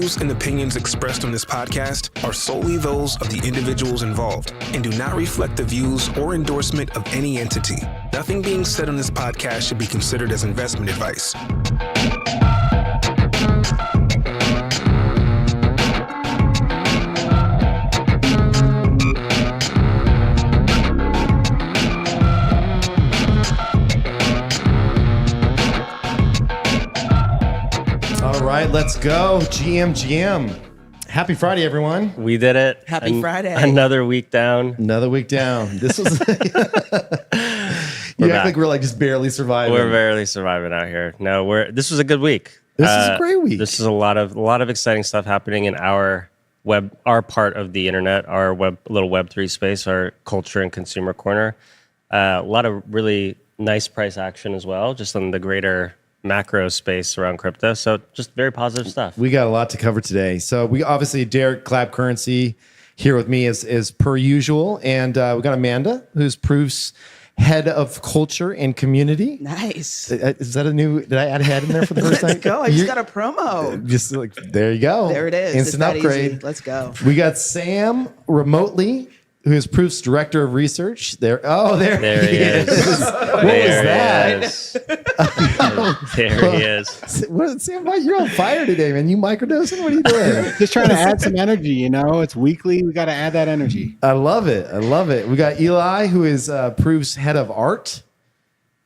views and opinions expressed on this podcast are solely those of the individuals involved and do not reflect the views or endorsement of any entity. Nothing being said on this podcast should be considered as investment advice. All right, let's go. GM. Happy Friday, everyone. We did it. Happy Friday. Another week down. This was... You act like we're like just barely surviving. We're barely surviving out here. No, this was a good week. This is a great week. This is a lot of exciting stuff happening in our part of the internet, our little Web3 space, our culture and consumer corner. A lot of really nice price action as well, just on the greater macro space around crypto. So just very positive stuff. We got a lot to cover today. So we obviously Derek Clap Currency here with me as per usual, and we got Amanda, who's Proof's head of culture and community. Nice. Is that a new? Did I add head in there for the first time? Let's go. I just got a promo. Just like there you go. There it is. Instant upgrade. Easy. Let's go. We got Sam remotely, who is Proof's director of research. There he is. What was that? There he is. Sam, you're on fire today, man. You microdosing? What are you doing? Just trying to add some energy, It's weekly. We got to add that energy. I love it. We got Eli, who is Proof's head of art.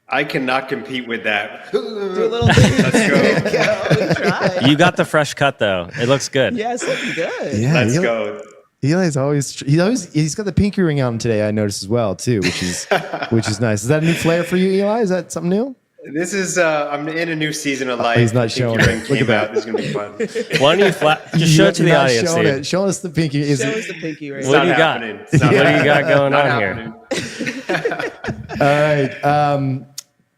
I cannot compete with that. Do a little thing. Let's go. You got the fresh cut though. It looks good. Yeah, it's looking good. Yeah, Let's go. Eli's he's got the pinky ring on today. I noticed as well too, which is nice. Is that a new flair for you, Eli? Is that something new? This is I'm in a new season of life. He's not showing it. Look at that. This is gonna be fun. Why don't you just show it to the audience, showing dude? it. Show us the pinky. Show us the pinky ring. What do you got? What do you got going on here? All right.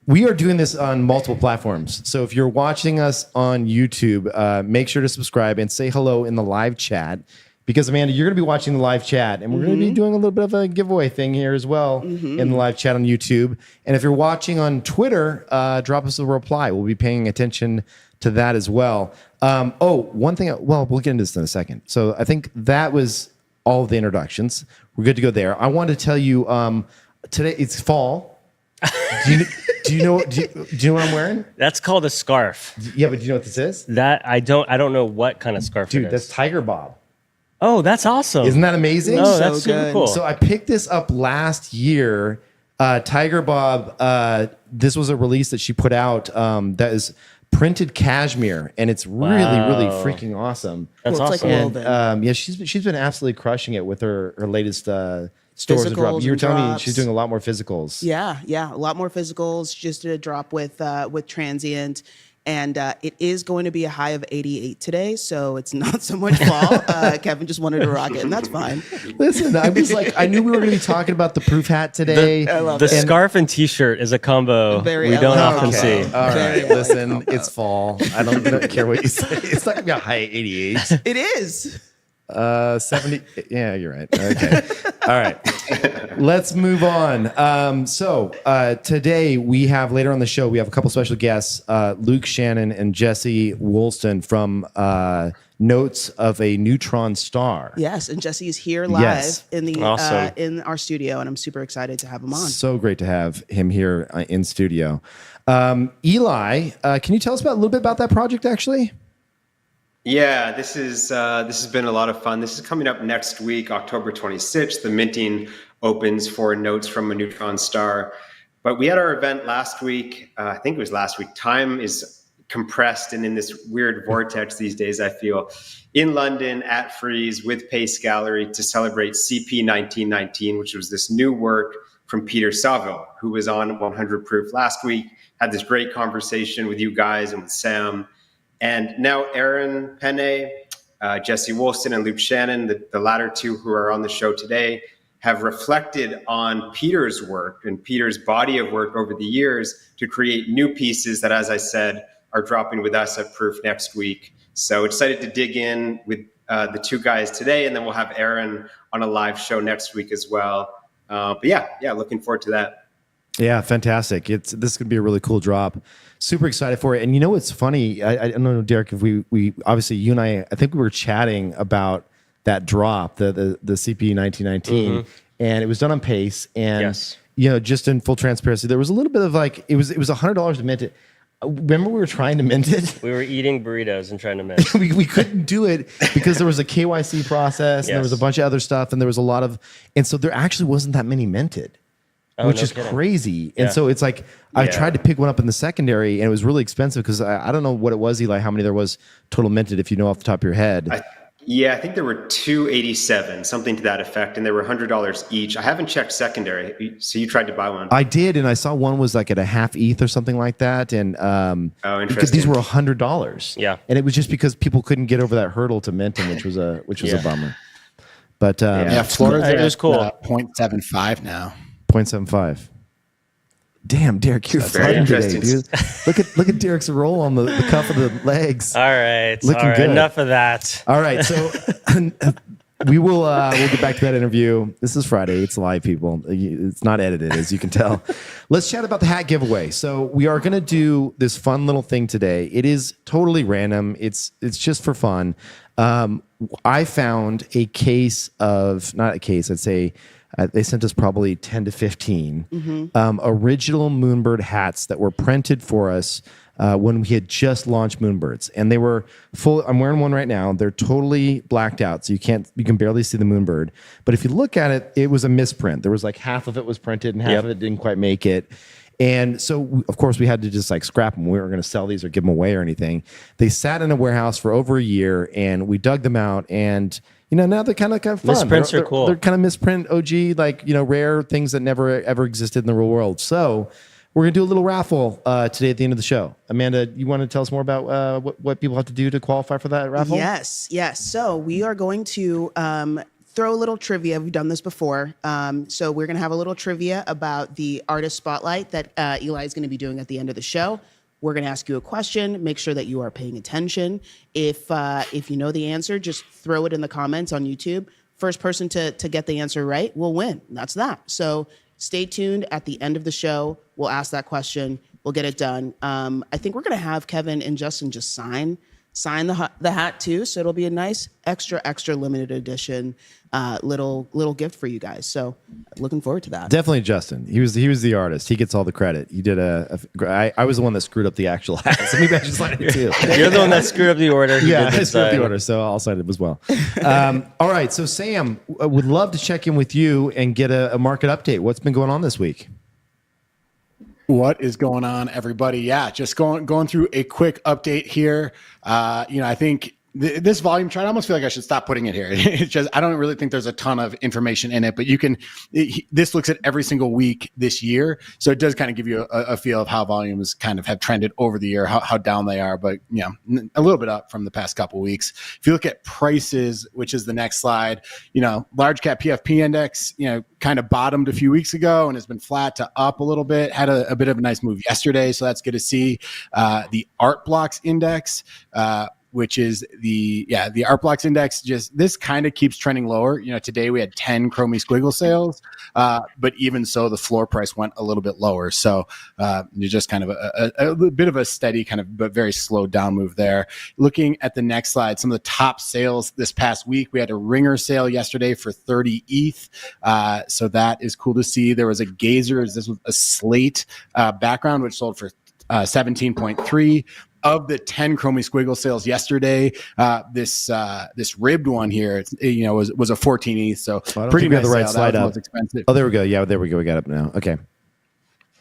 We are doing this on multiple platforms. So if you're watching us on YouTube, make sure to subscribe and say hello in the live chat. Because, Amanda, you're going to be watching the live chat, and we're going to be doing a little bit of a giveaway thing here as well in the live chat on YouTube. And if you're watching on Twitter, drop us a reply. We'll be paying attention to that as well. One thing, we'll get into this in a second. So I think that was all of the introductions. We're good to go there. I wanted to tell you, today it's fall. Do you know what I'm wearing? That's called a scarf. Yeah, but do you know what this is? That I don't know what kind of scarf Dude, it is. that's Tigerbob. Oh, that's awesome. Isn't that amazing? Oh, that's super cool. So I picked this up last year. Tigerbob, this was a release that she put out that is printed cashmere, and it's really freaking awesome. That's awesome. And, she's been absolutely crushing it with her latest stores. You were telling me she's doing a lot more physicals. Yeah, a lot more physicals. Just did a drop with transient. And it is going to be a high of 88 today, so it's not so much fall. Kevin just wanted to rock it, and that's fine. Listen, I knew we were going to be talking about the Proof hat today. The scarf and T-shirt is a combo we don't often see. All right, listen, it's fall. I don't care what you say. It's not going to be a high 88. It is. 70. Yeah, you're right. Okay. All right. Let's move on. So today we have, later on the show, we have a couple special guests, Luke, Shannon, and Jesse Woolston from Notes of a Neutron Star. Yes, and Jesse is here live in our studio, and I'm super excited to have him on. So great to have him here in studio. Eli, can you tell us a little bit about that project, actually? Yeah, this has been a lot of fun. This is coming up next week, October 26th. The minting opens for Notes from a Neutron Star. But we had our event last week. I think it was last week. Time is compressed and in this weird vortex these days, I feel, in London at Frieze with Pace Gallery to celebrate CP 1919, which was this new work from Peter Saville, who was on 100 Proof last week, had this great conversation with you guys and with Sam. And now Aaron Penne, Jesse Woolston, and Luke Shannon, the latter two who are on the show today, have reflected on Peter's work and Peter's body of work over the years to create new pieces that, as I said, are dropping with us at Proof next week. So excited to dig in with the two guys today, and then we'll have Aaron on a live show next week as well. But yeah, looking forward to that. Yeah, fantastic. This could be a really cool drop. Super excited for it. And you know what's funny? I don't know, Derek, if we obviously you and I think we were chatting about that drop, the CP 1919, and it was done on Pace. And Yes. Just in full transparency, there was a little bit of like it was $100 to mint it. Remember we were trying to mint it? We were eating burritos and trying to mint. we couldn't do it because there was a KYC process and there was a bunch of other stuff and there was a lot of, and so there actually wasn't that many minted. Which is kidding. crazy. And so it's like, I tried to pick one up in the secondary and it was really expensive because I don't know what it was, Eli, how many there was total minted, if you know off the top of your head. I think there were 287, something to that effect, and they were $100 each. I haven't checked secondary, so you tried to buy one. I did, and I saw one was like at a half ETH or something like that, and because these were $100. Yeah, and it was just because people couldn't get over that hurdle to mint them, which was a bummer. But Florida's it was cool. 0.75 now. 0.75. Damn, Derek, you're flooding today, dude. Look at Derek's roll on the cuff of the legs. All right, Looking good. Enough of that. All right, so we'll get back to that interview. This is Friday. It's live, people. It's not edited, as you can tell. Let's chat about the hat giveaway. So we are going to do this fun little thing today. It is totally random. It's just for fun. I found a case of, not a case, I'd say, they sent us probably 10 to 15 original Moonbird hats that were printed for us when we had just launched Moonbirds, and they were full. I'm wearing one right now. They're totally blacked out, so you can barely see the Moonbird. But if you look at it, it was a misprint. There was like half of it was printed and half of it didn't quite make it. And so, of course, we had to just like scrap them. We weren't going to sell these or give them away or anything. They sat in a warehouse for over a year, and we dug them out. And now they're kind of fun. Misprints are cool. They're kind of misprint OG, like rare things that never ever existed in the real world. So we're gonna do a little raffle today at the end of the show. Amanda, you want to tell us more about what people have to do to qualify for that raffle? Yes. So we are going to throw a little trivia. We've done this before. So we're going to have a little trivia about the artist spotlight that Eli is going to be doing at the end of the show. We're going to ask you a question. Make sure that you are paying attention. If you know the answer, just throw it in the comments on YouTube. First person to get the answer right will win. That's that. So stay tuned. At the end of the show, we'll ask that question. We'll get it done. I think we're going to have Kevin and Justin just sign the hat too. So it'll be a nice extra limited edition little gift for you guys. So looking forward to that. Definitely Justin. He was the artist. He gets all the credit. He did I was the one that screwed up the actual hat. So maybe I should sign it too. You're the one that screwed up the order. I screwed up the order, so I'll sign it as well. All right. So Sam, would love to check in with you and get a market update. What's been going on this week? What is going on, everybody? Yeah, just going through a quick update here. I think this volume chart, I almost feel like I should stop putting it here. It's just, I don't really think there's a ton of information in it, but this looks at every single week this year. So it does kind of give you a feel of how volumes kind of have trended over the year, how down they are, but a little bit up from the past couple of weeks. If you look at prices, which is the next slide, large cap PFP index, kind of bottomed a few weeks ago and has been flat to up a little bit, had a bit of a nice move yesterday. So that's good to see. The Art Blocks index, which is the Art Blocks index, just this kind of keeps trending lower. Today we had 10 Chromie Squiggle sales, but even so, the floor price went a little bit lower. So you're just kind of a bit of a steady kind of, but very slow down move there. Looking at the next slide, some of the top sales this past week, we had a ringer sale yesterday for 30 ETH. So that is cool to see. There was a Gazers. This was a slate background, which sold for 17.3. Of the 10 Chromie Squiggle sales yesterday, this ribbed one here, was a 14 ETH. So pretty nice. The right slide up. Most expensive. Oh, there we go. Yeah, there we go. We got it now. Okay.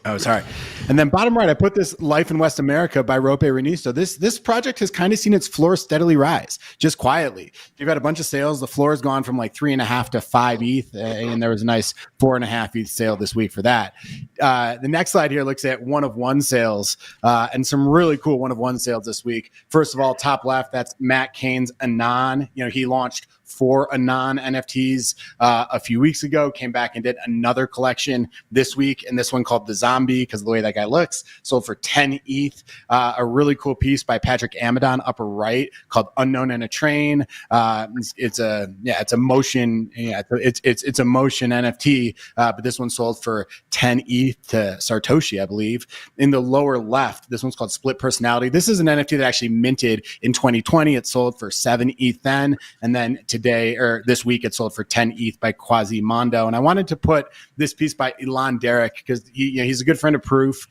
Oh, sorry. And then bottom right, I put this Life in West America by Rope Renisto. This project has kind of seen its floor steadily rise, just quietly. You've had a bunch of sales. The floor has gone from like 3.5 to 5 ETH, and there was a nice 4.5 ETH sale this week for that. The next slide here looks at one of one sales, and some really cool one of one sales this week. First of all, top left, that's Matt Kane's Anon. He launched for Anon NFTs a few weeks ago, came back and did another collection this week. And this one called The Zombie, because of the way that guy looks, sold for 10 ETH. A really cool piece by Patrick Amadon, upper right, called Unknown in a Train. It's a motion, it's a motion NFT, but this one sold for 10 ETH to Satoshi, I believe. In the lower left, this one's called Split Personality. This is an NFT that actually minted in 2020. It sold for 7 ETH then, and then today, or this week, it sold for 10 ETH by Quasimondo. And I wanted to put this piece by Elon Derrick, because he's a good friend of Proof.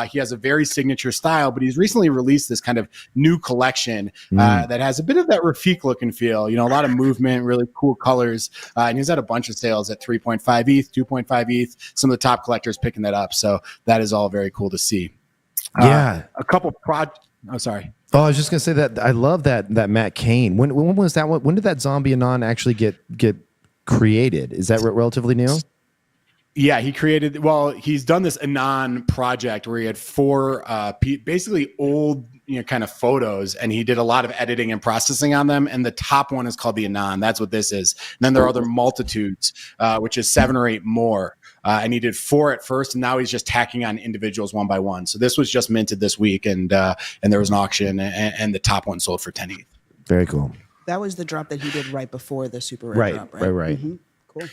He has a very signature style, but he's recently released this kind of new collection that has a bit of that Rafik look and feel, a lot of movement, really cool colors. And he's had a bunch of sales at 3.5 ETH, 2.5 ETH, some of the top collectors picking that up. So that is all very cool to see. Yeah. A couple oh, sorry. Oh, I was just gonna say that I love that Matt Kane. When was that one? When did that Zombie Anon actually get created? Is that relatively new? Yeah, he's done this Anon project where he had 4 basically old, kind of photos, and he did a lot of editing and processing on them. And the top one is called the Anon. That's what this is. And then there are other multitudes, which is 7 or 8 more. And he did 4 at first, and now he's just tacking on individuals one by one. So this was just minted this week, and there was an auction, and the top one sold for 10 ETH. Very cool. That was the drop that he did right before the super rare drop, right? Right. Mm-hmm. Cool.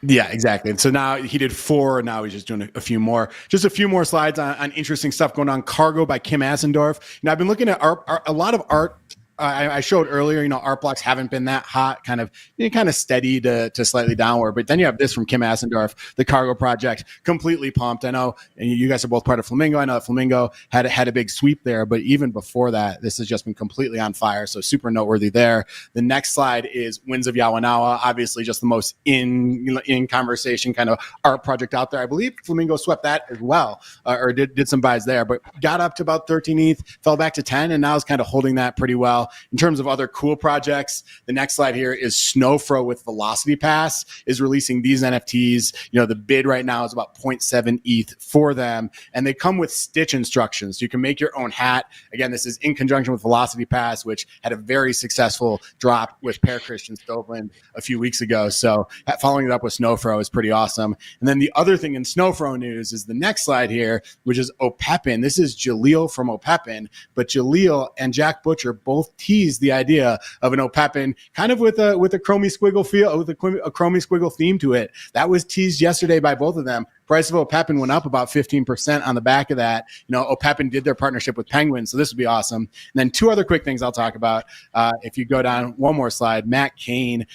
Yeah, exactly. And so now he did 4, and now he's just doing a few more. Just a few more slides on interesting stuff going on. Cargo by Kim Asendorf. I've been looking at a lot of art. I showed earlier, art blocks haven't been that hot, kind of steady to slightly downward. But then you have this from Kim Asendorf, the Cargo Project, completely pumped. I know you guys are both part of Flamingo. I know that Flamingo had a big sweep there, but even before that, this has just been completely on fire. So super noteworthy there. The next slide is Winds of Yawanawa, obviously just the most in conversation kind of art project out there. I believe Flamingo swept that as well, or did some buys there, but got up to about 13 ETH, fell back to 10, and now is kind of holding that pretty well. In terms of other cool projects, the next slide here is Snowfro with Velocity Pass is releasing these NFTs. The bid right now is about 0.7 ETH for them, and they come with stitch instructions. You can make your own hat. Again, this is in conjunction with Velocity Pass, which had a very successful drop with Per Christian Stoveland a few weeks ago. So following it up with Snowfro is pretty awesome. And then the other thing in Snowfro news is the next slide here, which is Opepin. This is Jaleel from Opepin, but Jaleel and Jack Butcher both teased the idea of an Opepin kind of with a chromie squiggle feel, with a chromie squiggle theme to it. That was teased yesterday by both of them. Price of Opepin went up about 15% on the back of that. Opepin did their partnership with Penguin, so this would be awesome. And then 2 other quick things I'll talk about. If you go down one more slide, Matt Kane.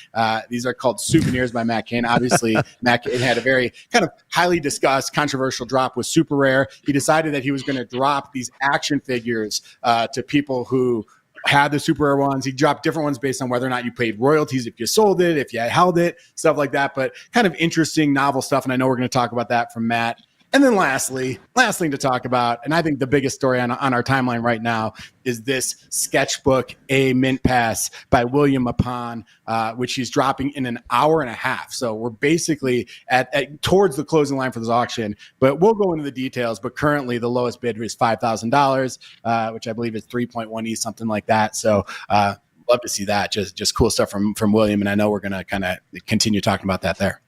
These are called Souvenirs by Matt Kane. Obviously, Matt Kane had a very kind of highly discussed, controversial drop with Super Rare. He decided that he was going to drop these action figures to people who had the super rare ones. He dropped different ones based on whether or not you paid royalties, if you sold it, if you held it, stuff like that. But kind of interesting, novel stuff. And I know we're going to talk about that from Matt. And then last thing to talk about, and I think the biggest story on our timeline right now is this sketchbook A Mint Pass by Wiliam Mapan, which he's dropping in an hour and a half. So we're basically at towards the closing line for this auction, but we'll go into the details. But currently the lowest bid is $5,000, which I believe is 3.1 ETH, something like that. So love to see that. Just cool stuff from Wiliam, and I know we're going to kind of continue talking about that there.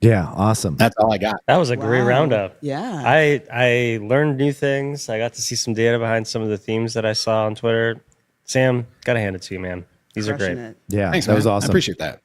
Yeah, awesome. That's all I got. That was a great roundup. Yeah. I learned new things. I got to see some data behind some of the themes that I saw on Twitter. Sam, gotta hand it to you, man. These Crushing are great. it. Yeah, Thanks, that man. was awesome. I appreciate that.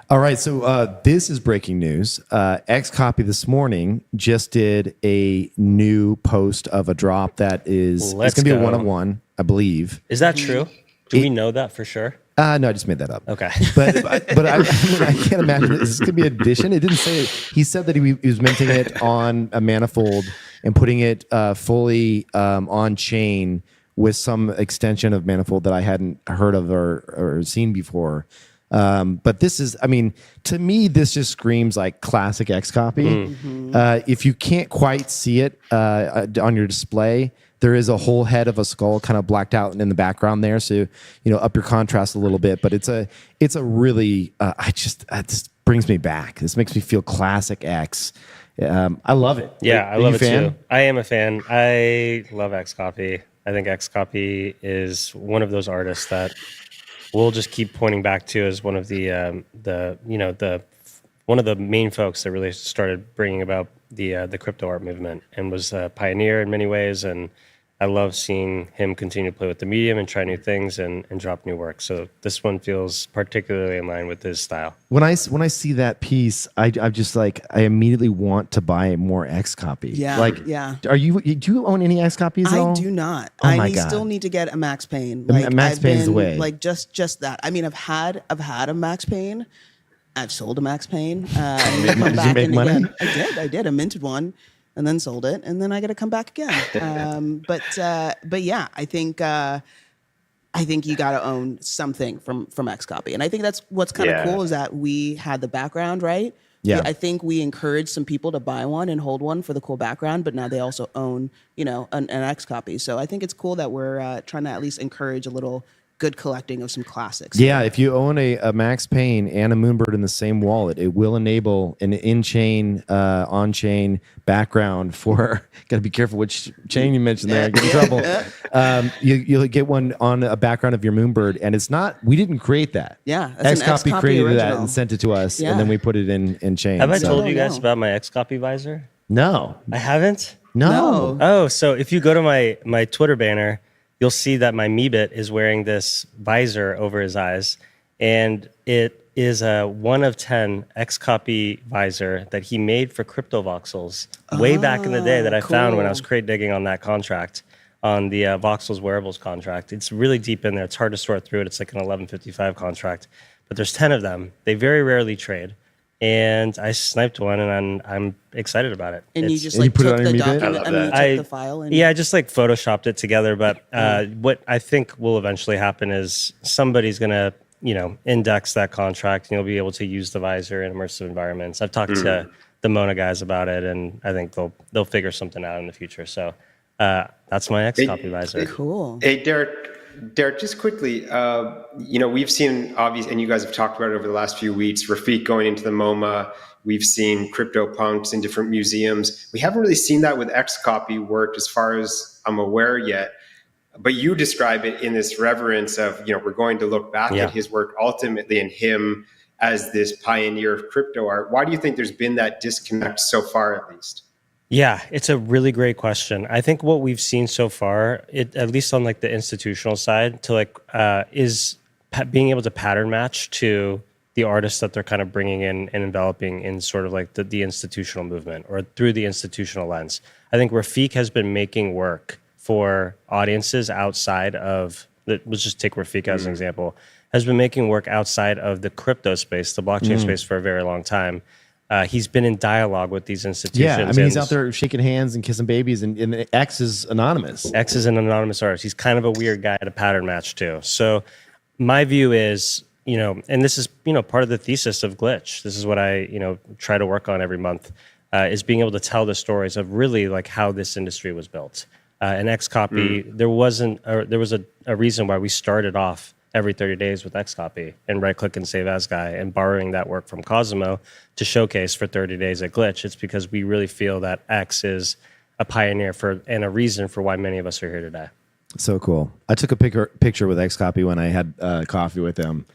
All right, so this is breaking news. XCOPY this morning just did a new post of a drop that is it's going to be a one-on-one, I believe. Is that true? Do we know that for sure? No, I just made that up. Okay. But I can't imagine this could be an addition. It didn't say it. He said that he was minting it on a manifold and putting it fully on chain with some extension of manifold that I hadn't heard of or seen before. But this is, I mean, to me, this just screams like classic XCOPY. If you can't quite see it on your display, there is a whole head of a skull kind of blacked out in the background there. So, up your contrast a little bit, but it's a really, it just brings me back. This makes me feel classic X. I love it. Yeah, I love it fan? too. I am a fan. I love XCOPY. I think XCOPY is one of those artists that we'll just keep pointing back to as one of the one of the main folks that really started bringing about the crypto art movement and was a pioneer in many ways. And I love seeing him continue to play with the medium and try new things and drop new work. So this one feels particularly in line with his style. When I see that piece, I'm just like, I immediately want to buy more XCOPY. Yeah, Like, yeah. do you own any XCOPYs at all? I do not. Oh my I God. still need to get a Max Payne. Max I've Payne's the been, way. Like just that. I mean, I've had a Max Payne. I've sold a Max Payne. Did you make money? Again. I did. I minted one and then sold it, and then I got to come back again. But yeah, I think you got to own something from XCOPY, and I think that's what's kind of cool is that we had the background, right? Yeah. I think we encouraged some people to buy one and hold one for the cool background, but now they also own, an XCOPY. So I think it's cool that we're trying to at least encourage a little good collecting of some classics. Yeah, if you own a Max Payne and a Moonbird in the same wallet, it will enable an in-chain, on-chain background for. Got to be careful which chain you mentioned there. Get in trouble. You'll get one on a background of your Moonbird, and it's not. We didn't create that. Yeah, that's an XCOPY XCOPY created that original. and sent it to us, Yeah. and then we put it in chain. Have I So- told you No. guys about my XCOPY visor? No, I haven't? no. Oh, so if you go to my Twitter banner, you'll see that my Meebit is wearing this visor over his eyes, and it is a 1 of 10 XCOPY visor that he made for CryptoVoxels way back in the day that I found when I was crate digging on that contract, on the Voxels Wearables contract. It's really deep in there. It's hard to sort through it. It's like an 1155 contract, but there's 10 of them. They very rarely trade. And I sniped one, and I'm excited about it. And you It's- just And you like put it took on the your Meebit? document. I mean, you I- took the file and Yeah, I just like photoshopped it together. But what I think will eventually happen is somebody's going to, index that contract, and you'll be able to use the visor in immersive environments. I've talked to the Mona guys about it, and I think they'll figure something out in the future. So that's my XCOPY visor. Cool. Hey, Derek, just quickly, we've seen obvious, and you guys have talked about it over the last few weeks, Rafik going into the MoMA. We've seen CryptoPunks in different museums. We haven't really seen that with XCOPY work as far as I'm aware yet. But you describe it in this reverence of, we're going to look back at his work ultimately and him as this pioneer of crypto art. Why do you think there's been that disconnect so far, at least? Yeah, it's a really great question. I think what we've seen so far, at least on like the institutional side, is being able to pattern match to the artists that they're kind of bringing in and enveloping in sort of like the institutional movement or through the institutional lens. I think Rafik has been making work for audiences outside of, let's just take Rafik as an example, has been making work outside of the crypto space, the blockchain space for a very long time. He's been in dialogue with these institutions. Yeah, I mean, he's out there shaking hands and kissing babies, and X is anonymous. X is an anonymous artist. He's kind of a weird guy to pattern match to. So my view is, and this is, part of the thesis of Glitch. This is what I, try to work on every month, is being able to tell the stories of really like how this industry was built. And XCOPY, there was a reason why we started off every 30 days with XCOPY and right-click and save as guy and borrowing that work from Cosimo to showcase for 30 days at Glitch. It's because we really feel that X is a pioneer and a reason for why many of us are here today. So cool. I took a picture with XCOPY when I had coffee with him,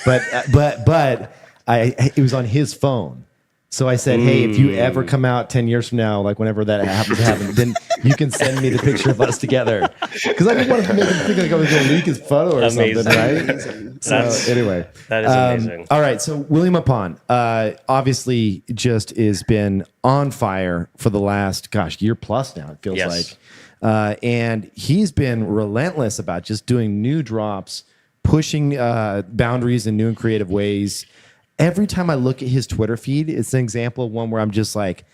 but it was on his phone. So I said, hey, if you ever come out 10 years from now, like whenever that happens to happen, then you can send me the picture of us together. Because I didn't want to make him think like I was going to leak his photo or something, right? So anyway. That is amazing. All right. So Wiliam Mapan obviously just has been on fire for the last, year plus now, it feels like. And he's been relentless about just doing new drops, pushing boundaries in new and creative ways. Every time I look at his Twitter feed, it's an example of one where I'm just like,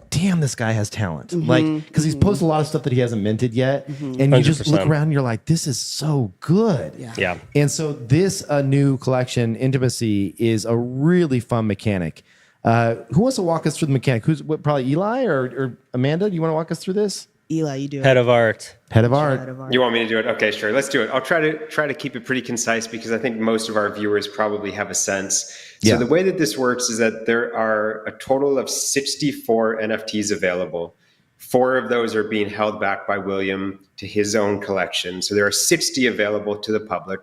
damn, this guy has talent. Like, because he's posted a lot of stuff that he hasn't minted yet. And you just look 100%. around and you're like, this is so good. Yeah. And so this new collection, Intimacy, is a really fun mechanic. Who wants to walk us through the mechanic? Probably Eli or Amanda? Do you want to walk us through this? Eli, you do it. Head of art. Head of art. You want me to do it? Okay, sure. Let's do it. I'll try to keep it pretty concise because I think most of our viewers probably have a sense. Yeah. So the way that this works is that there are a total of 64 NFTs available. 4 of those are being held back by Wiliam to his own collection. So there are 60 available to the public.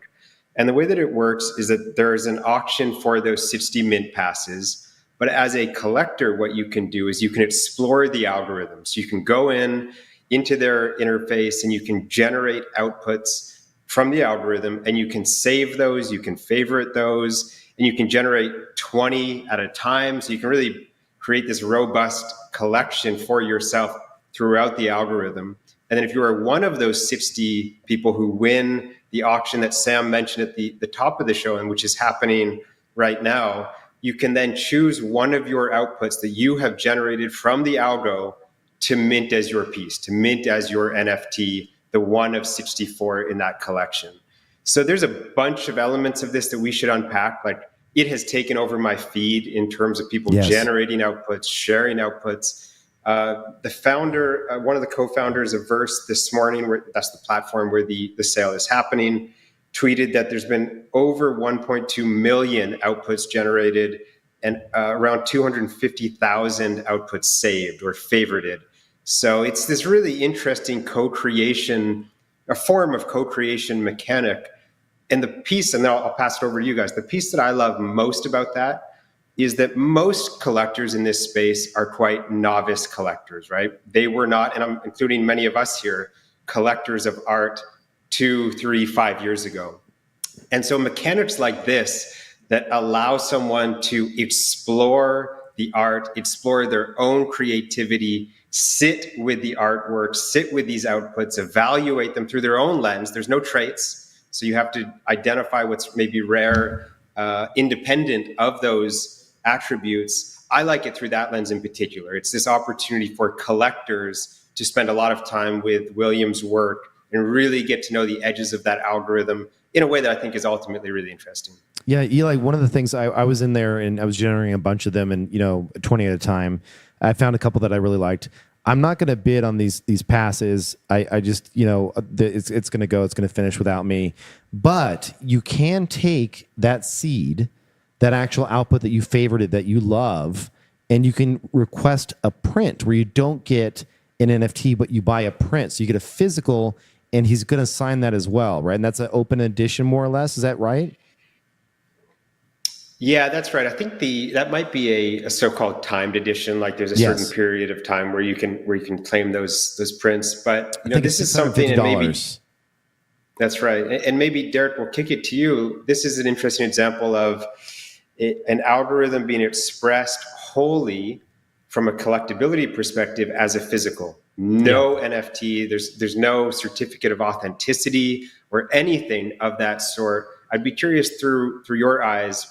And the way that it works is that there is an auction for those 60 mint passes. But as a collector, what you can do is you can explore the algorithm. So you can go into their interface and you can generate outputs from the algorithm, and you can save those, you can favorite those, and you can generate 20 at a time. So you can really create this robust collection for yourself throughout the algorithm. And then if you are one of those 60 people who win the auction that Sam mentioned at the top of the show, and which is happening right now, you can then choose one of your outputs that you have generated from the algo to mint as your piece, to mint as your NFT, the one of 64 in that collection. So there's a bunch of elements of this that we should unpack. Like, it has taken over my feed in terms of people generating outputs, sharing outputs. The founder, one of the co-founders of Verse this morning, that's the platform where the sale is happening, tweeted that there's been over 1.2 million outputs generated and around 250,000 outputs saved or favorited. So it's this really interesting co-creation, a form of co-creation mechanic. And the piece, and then I'll pass it over to you guys, the piece that I love most about that is that most collectors in this space are quite novice collectors, right? They were not, and I'm including many of us here, collectors of art 2, 3, 5 years ago. And so mechanics like this that allow someone to explore the art, explore their own creativity, sit with the artwork, sit with these outputs, evaluate them through their own lens. There's no traits, so you have to identify what's maybe rare, independent of those attributes. I like it through that lens in particular. It's this opportunity for collectors to spend a lot of time with Wiliam's work and really get to know the edges of that algorithm in a way that I think is ultimately really interesting. Yeah, Eli, one of the things I was in there and I was generating a bunch of them, and 20 at a time. I found a couple that I really liked. I'm not going to bid on these passes. I just, it's going to go. It's going to finish without me. But you can take that seed, that actual output that you favorited, that you love, and you can request a print where you don't get an NFT, but you buy a print. So you get a physical, and he's going to sign that as well, right? And that's an open edition, more or less. Is that right? Yeah, that's right. I think that might be a so-called timed edition. Like, there's a certain period of time where you can claim those prints. But this is something, and maybe that's right. And maybe Derek, will kick it to you. This is an interesting example of an algorithm being expressed wholly from a collectability perspective as a physical. No NFT. There's no certificate of authenticity or anything of that sort. I'd be curious through your eyes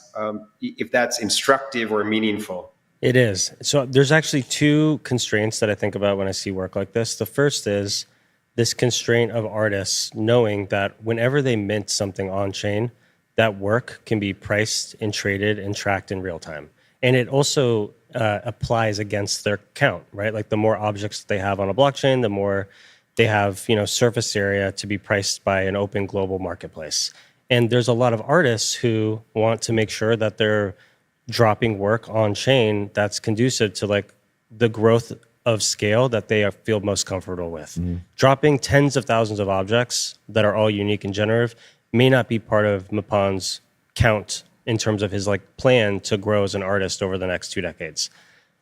if that's instructive or meaningful. It is. So there's actually two constraints that I think about when I see work like this. The first is this constraint of artists knowing that whenever they mint something on chain, that work can be priced and traded and tracked in real time. And it also applies against their count, right? Like, the more objects that they have on a blockchain, the more they have, surface area to be priced by an open global marketplace. And there's a lot of artists who want to make sure that they're dropping work on chain that's conducive to like the growth of scale that they feel most comfortable with. Mm-hmm. Dropping tens of thousands of objects that are all unique and generative may not be part of Mapan's count in terms of his like plan to grow as an artist over the next 2 decades.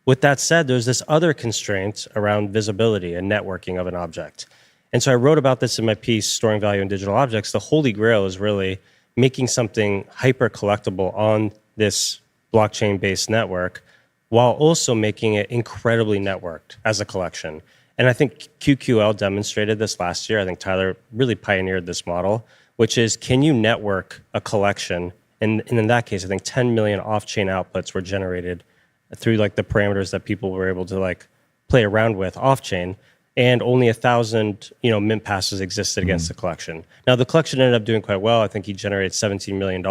With that said, there's this other constraint around visibility and networking of an object. And so I wrote about this in my piece, Storing Value in Digital Objects. The holy grail is really making something hyper collectible on this blockchain-based network while also making it incredibly networked as a collection. And I think QQL demonstrated this last year. I think Tyler really pioneered this model, which is, can you network a collection? And in that case, I think 10 million off-chain outputs were generated through like the parameters that people were able to like play around with off-chain. And only 1,000, mint passes existed against the collection. Now, the collection ended up doing quite well. I think he generated $17 million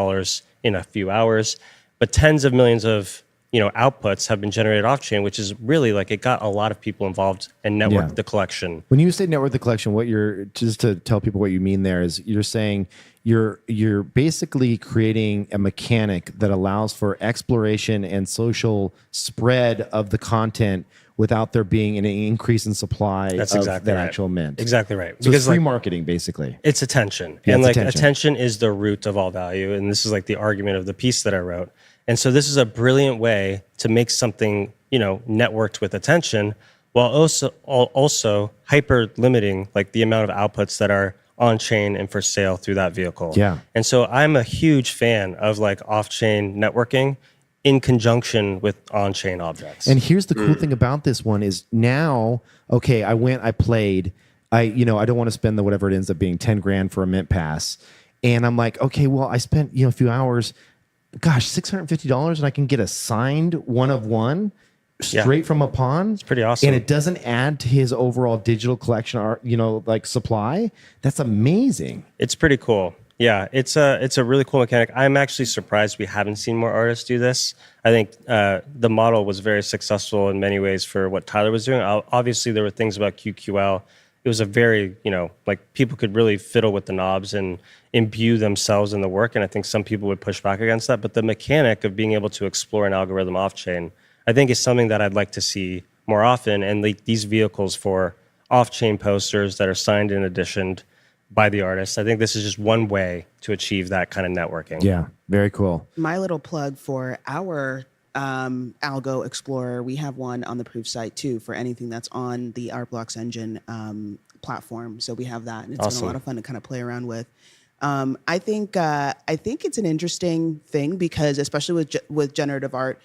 in a few hours, but tens of millions of, outputs have been generated off-chain, which is really like, it got a lot of people involved and networked the collection. When you say network the collection, just to tell people what you mean there is, you're saying you're basically creating a mechanic that allows for exploration and social spread of the content without there being an increase in supply That's of exactly the right. actual mint. Exactly right. So it's free marketing, basically. It's attention. Yeah, and it's like attention. attention is the root of all value. And this is like the argument of the piece that I wrote. And so this is a brilliant way to make something, networked with attention while also hyper limiting like the amount of outputs that are on chain and for sale through that vehicle. Yeah. And so I'm a huge fan of like off-chain networking in conjunction with on-chain objects. And here's the cool thing about this one is now, okay, I played, I don't want to spend the whatever it ends up being 10 grand for a mint pass. And I'm like, okay, well, I spent, a few hours, gosh, $650 and I can get a signed one of one straight from Mapan. It's pretty awesome. And it doesn't add to his overall digital collection art, like supply. That's amazing. It's pretty cool. Yeah, it's a really cool mechanic. I'm actually surprised we haven't seen more artists do this. I think the model was very successful in many ways for what Tyler was doing. Obviously, there were things about QQL. It was a very, like people could really fiddle with the knobs and imbue themselves in the work. And I think some people would push back against that. But the mechanic of being able to explore an algorithm off-chain, I think is something that I'd like to see more often. And these vehicles for off-chain posters that are signed and editioned by the artist. I think this is just one way to achieve that kind of networking. Yeah, very cool. My little plug for our Algo Explorer, we have one on the Proof site too for anything that's on the Artblocks engine platform. So we have that, and it's Awesome. been a lot of fun to kind of play around with. I think it's an interesting thing because especially with generative art,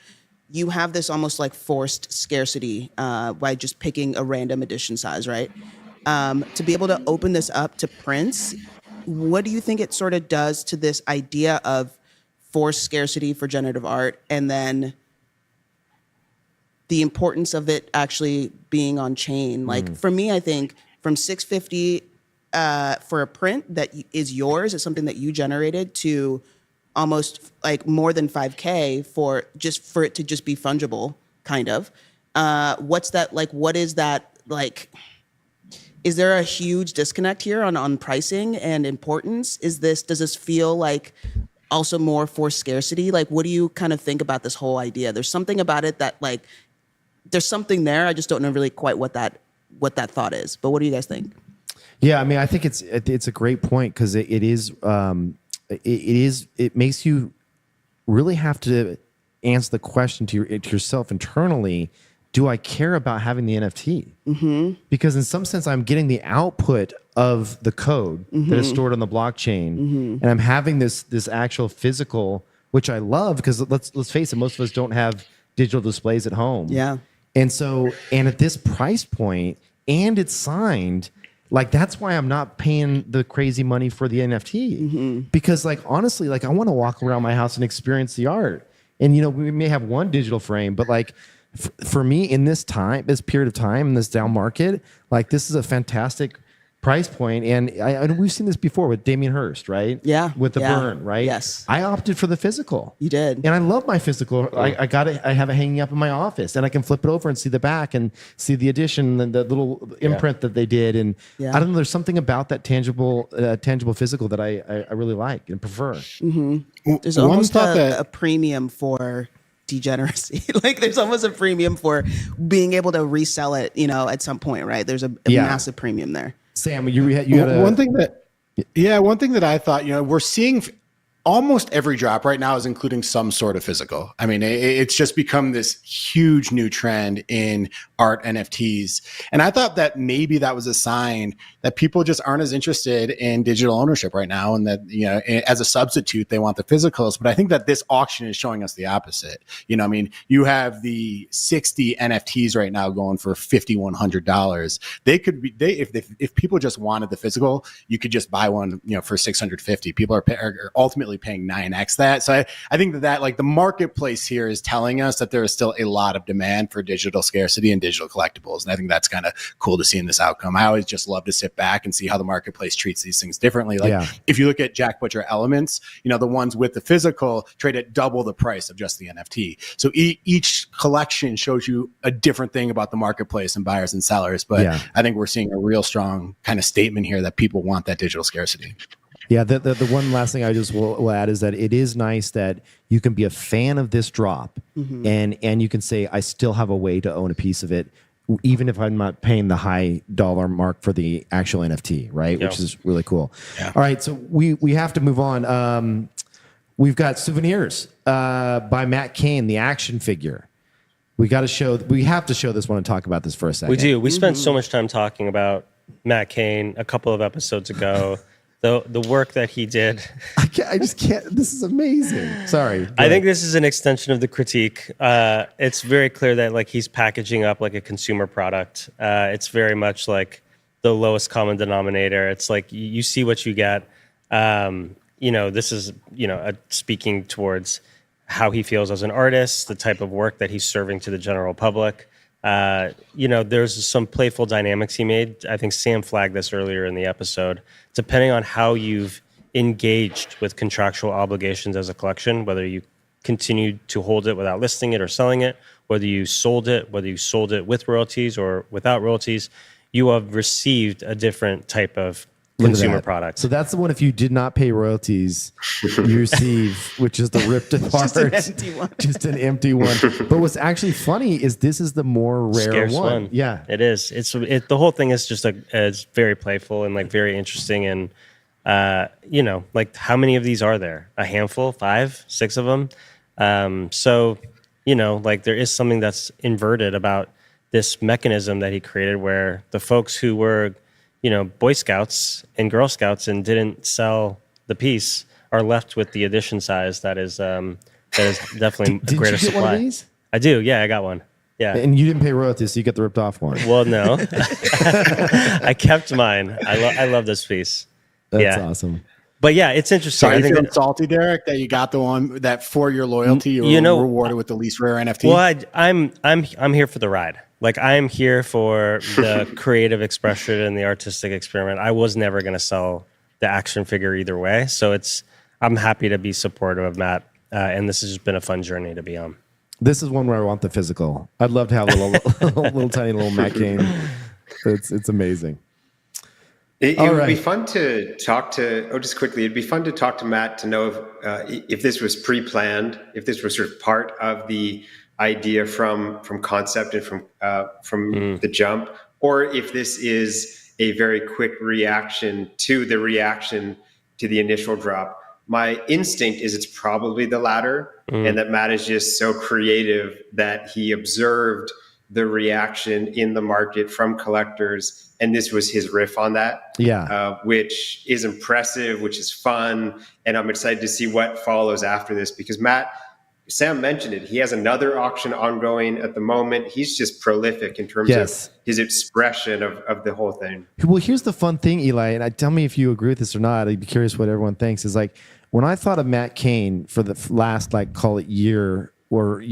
you have this almost like forced scarcity by just picking a random edition size, right? To be able to open this up to prints, what do you think it sort of does to this idea of forced scarcity for generative art, and then the importance of it actually being on chain? Like for me, I think from $650 for a print that is yours, is something that you generated, to almost like more than $5K for it to just be fungible, kind of. What's that like? What is that like? Is there a huge disconnect here on pricing and importance? Does this feel like also more forced scarcity? Like, what do you kind of think about this whole idea? There's something about it that like, there's something there. I just don't know really quite what that thought is. But what do you guys think? Yeah, I mean, I think it's a great point because it makes you really have to answer the question to yourself internally. Do I care about having the NFT? Mm-hmm. Because in some sense, I'm getting the output of the code that is stored on the blockchain, and I'm having this actual physical, which I love because let's face it, most of us don't have digital displays at home. Yeah. And so, and at this price point, and it's signed, like that's why I'm not paying the crazy money for the NFT. Because like honestly, like I want to walk around my house and experience the art. And we may have one digital frame, but like for me in this period of time, in this down market, like this is a fantastic price point. And I we've seen this before with Damien Hirst, right? Yeah. With the burn, right? Yes. I opted for the physical. You did. And I love my physical. I got it. I have it hanging up in my office, and I can flip it over and see the back and see the edition and the little imprint that they did. And I don't know. There's something about that tangible physical that I really like and prefer. There's almost a premium for degeneracy. Like there's almost a premium for being able to resell it, at some point, right? There's a massive premium there. Sam, you had one thing that I thought, we're seeing almost every drop right now is including some sort of physical. I mean, it's just become this huge new trend in art NFTs. And I thought that maybe that was a sign that people just aren't as interested in digital ownership right now. And that, as a substitute, they want the physicals. But I think that this auction is showing us the opposite. I mean, you have the 60 NFTs right now going for $5,100. They could be, if people just wanted the physical, you could just buy one, for $650. People are ultimately paying 9x that. So I think that like the marketplace here is telling us that there is still a lot of demand for digital scarcity and digital collectibles. And I think that's kind of cool to see in this outcome. I always just love to sit back and see how the marketplace treats these things differently. Like if you look at Jack Butcher Elements, the ones with the physical trade at double the price of just the NFT. So each collection shows you a different thing about the marketplace and buyers and sellers. But I think we're seeing a real strong kind of statement here that people want that digital scarcity. Yeah, the one last thing I just will add is that it is nice that you can be a fan of this drop, and you can say, I still have a way to own a piece of it, even if I'm not paying the high dollar mark for the actual NFT, right? Yeah. Which is really cool. Yeah. All right, so we have to move on. We've got Souvenirs by Matt Kane, the action figure. We have to show this one and talk about this for a second. We do. We spent so much time talking about Matt Kane a couple of episodes ago. The work that he did. I just can't. This is amazing. Sorry. I think this is an extension of the critique. It's very clear that like he's packaging up like a consumer product. It's very much like the lowest common denominator. It's like you see what you get. This is speaking towards how he feels as an artist, the type of work that he's serving to the general public. There's some playful dynamics he made. I think Sam flagged this earlier in the episode. Depending on how you've engaged with contractual obligations as a collection, whether you continued to hold it without listing it or selling it, whether you sold it with royalties or without royalties, you have received a different type of consumer product. So that's the one. If you did not pay royalties, you receive, which is the ripped apart, just an empty one. But what's actually funny is this is the more rare Scarce one. Yeah, it is. The whole thing is just it's very playful and like very interesting. And like how many of these are there? A handful, 5, 6 of them. Like there is something that's inverted about this mechanism that he created, where the folks who were Boy Scouts and Girl Scouts and didn't sell the piece are left with the edition size that is definitely a greater supply. Did you get one of these? I do. Yeah, I got one. Yeah. And you didn't pay royalties, so you get the ripped off one. Well, no. I kept mine. I love this piece. That's awesome. But yeah, it's interesting. So I think feeling salty, Derek, that you got the one that for your loyalty you were rewarded with the least rare NFT. Well, I'm here for the ride. Like I'm here for the creative expression and the artistic experiment. I was never going to sell the action figure either way, so I'm happy to be supportive of Matt, and this has just been a fun journey to be on. This is one where I want the physical. I'd love to have a little tiny little Matt Kane. It's amazing. It would be fun to talk to. Just quickly, it'd be fun to talk to Matt to know if this was pre-planned, if this was sort of part of the idea from concept and from the jump, or if this is a very quick reaction to the initial drop. My instinct is it's probably the latter, and that Matt is just so creative that he observed the reaction in the market from collectors, and this was his riff on that. Yeah, which is impressive, which is fun, and I'm excited to see what follows after this, because Sam mentioned it. He has another auction ongoing at the moment. He's just prolific in terms of his expression of the whole thing. Well, here's the fun thing, Eli, and tell me if you agree with this or not. I'd be curious what everyone thinks. Is like when I thought of Matt Kane for the last, call it year, or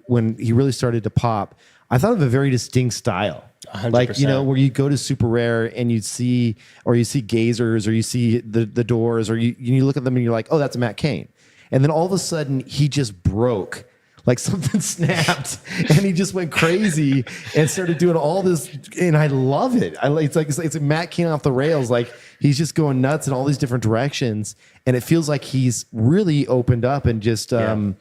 when he really started to pop, I thought of a very distinct style. 100%. Where you go to Super Rare and you see gazers, or you see the doors, or you look at them and you're like, oh, that's a Matt Kane. And then all of a sudden, he just broke. Like something snapped, and he just went crazy and started doing all this. And I love it. It's a Matt Kane off the rails. Like he's just going nuts in all these different directions, and it feels like he's really opened up and just gone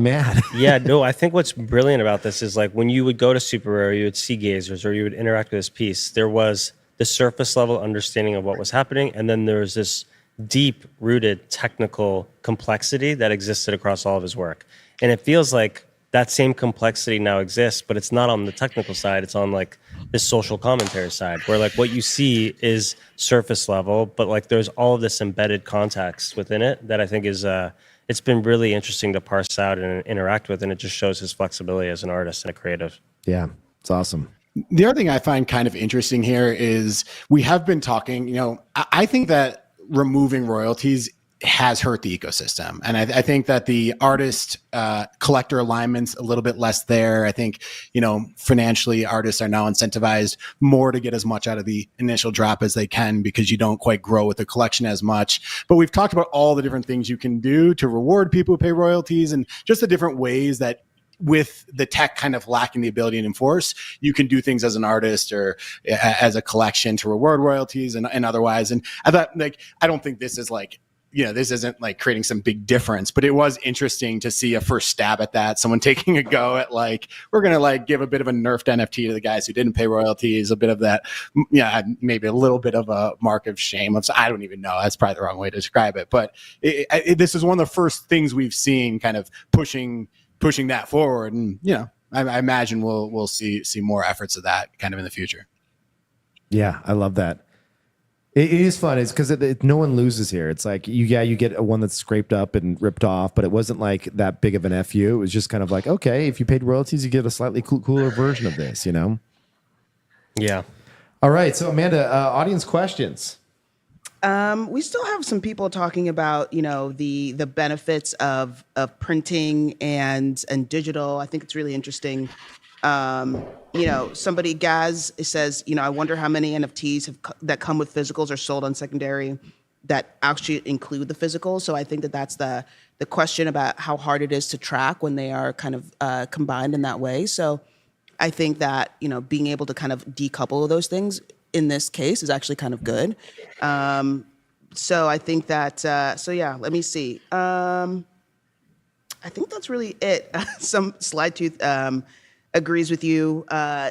mad. Yeah, no, I think what's brilliant about this is like when you would go to Super Rare, you would see gazers, or you would interact with this piece. There was the surface level understanding of what was happening, and then there was this deep-rooted technical complexity that existed across all of his work. And it feels like that same complexity now exists, but it's not on the technical side. It's on like this social commentary side, where like what you see is surface level, but like there's all of this embedded context within it that I think is it's been really interesting to parse out and interact with, and it just shows his flexibility as an artist and a creative. Yeah, it's awesome. The other thing I find kind of interesting here is we have been talking, I think that removing royalties has hurt the ecosystem. And I think that the artist collector alignment's a little bit less there. I think, financially artists are now incentivized more to get as much out of the initial drop as they can, because you don't quite grow with the collection as much. But we've talked about all the different things you can do to reward people who pay royalties, and just the different ways that with the tech kind of lacking the ability to enforce, you can do things as an artist or as a collection to reward royalties and otherwise. And I thought, like, I don't think this is like, this isn't like creating some big difference, but it was interesting to see a first stab at that. Someone taking a go at like, we're going to like give a bit of a nerfed NFT to the guys who didn't pay royalties, a bit of that, maybe a little bit of a mark of shame. I don't even know. That's probably the wrong way to describe it. But this is one of the first things we've seen kind of pushing that forward. And, I imagine we'll see more efforts of that kind of in the future. Yeah, I love that. It is fun. It's because no one loses here. It's like, you get a one that's scraped up and ripped off, but it wasn't like that big of an FU. It was just kind of like, okay, if you paid royalties, you get a slightly cooler version of this, Yeah. All right. So, Amanda, audience questions. We still have some people talking about, the benefits of printing and digital. I think it's really interesting. Somebody, Gaz, says, I wonder how many NFTs that come with physicals are sold on secondary that actually include the physical. So I think that's the question about how hard it is to track when they are kind of combined in that way. So I think that, being able to kind of decouple those things in this case is actually kind of good. So I think that, let me see. I think that's really it. Some Slide Tooth agrees with you,